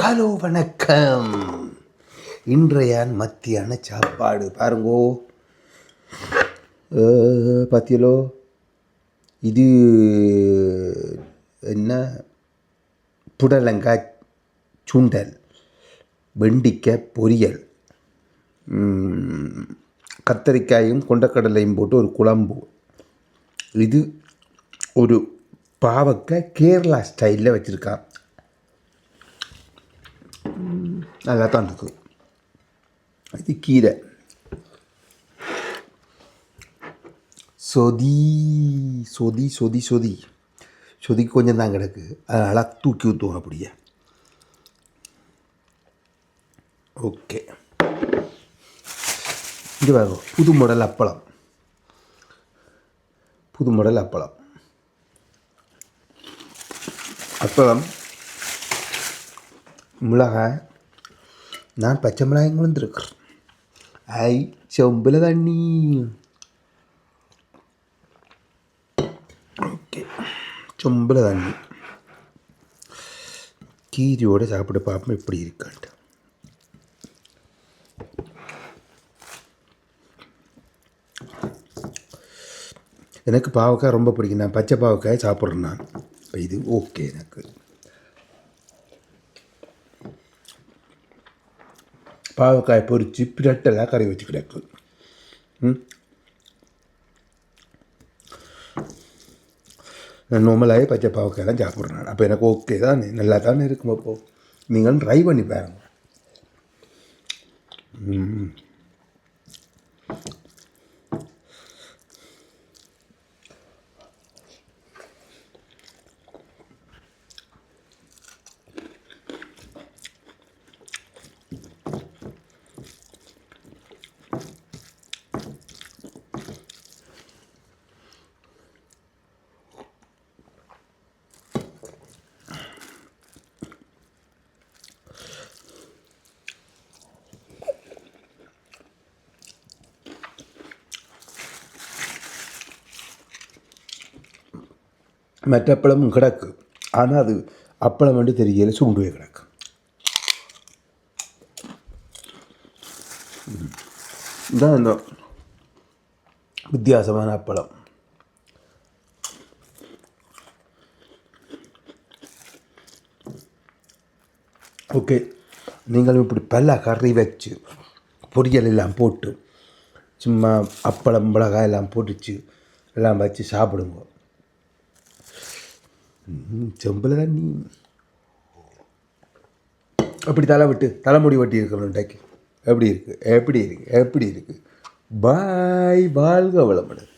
Hello வணக்கம். இன்றைய மத்தியான சாப்பாடு பாருங்கோ. பாத்தியலோ, இது என்ன, புடலங்காய் சுண்டல், வெண்டிக்காய் பொரியல், கத்தரிக்காயும் கொண்டக்கடலையும் போட்டு ஒரு குழம்பு. இது ஒரு பாவக்காய் கேரளா ஸ்டைலில் வச்சுருக்கான். நல்லா தான் இருக்குது. இது கீரை சொதி சொதி சொதி சொதி சொதிக்கு கொஞ்சம் தான் கிடக்கு. அதனால் தூக்கி ஊற்றுவோம் அப்படியே. ஓகே, இது வரும் புது மாடல் அப்பளம். புது மாடல் அப்பளம் அப்பளம் மிளகாய். நான் பச்சை மிளகாயும் வந்துருக்கிறேன். ஐ செம்பில் தண்ணி. ஓகே, செம்பில் தண்ணி. கீரியோடு சாப்பிட்டு பார்ப்போம் எப்படி இருக்கான்ட்டு. எனக்கு பாவக்காய் ரொம்ப பிடிக்கும். நான் பச்சை பாவக்காய் சாப்பிட்றேன் நான். இப்போ இது ஓகே. எனக்கு பாவக்காய் பொரித்து பிரட்டெல்லாம் கறி வச்சு கிடக்கு. நான் நார்மலாகவே பச்சை பாவக்காய் தான் சாப்பிட்றேன். அப்போ எனக்கு ஓகே தான், நல்லா தானே இருக்கும். அப்போது நீங்களும் ட்ரை பண்ணி பாருங்க. மற்ற அப்பளமும் கிடக்கு, ஆனால் அது அப்பளம் வந்து தெரியல, சுண்டுவே கிடக்கு. இதுதான் இந்த வித்தியாசமான அப்பளம். ஓகே, நீங்களும் இப்படி பல கறி வச்சு பொரியல் எல்லாம் போட்டு சும்மா அப்பளம் மிளகாய் எல்லாம் போட்டுச்சு எல்லாம் வச்சு சாப்பிடுங்க. செம்பில் தண்ணி. அப்படி தலை விட்டு தலைமுடி வெட்டி இருக்கணும். டேக்கி எப்படி இருக்குது, எப்படி இருக்குது, எப்படி இருக்குது. பாய், வாழ்க வளமுடன்.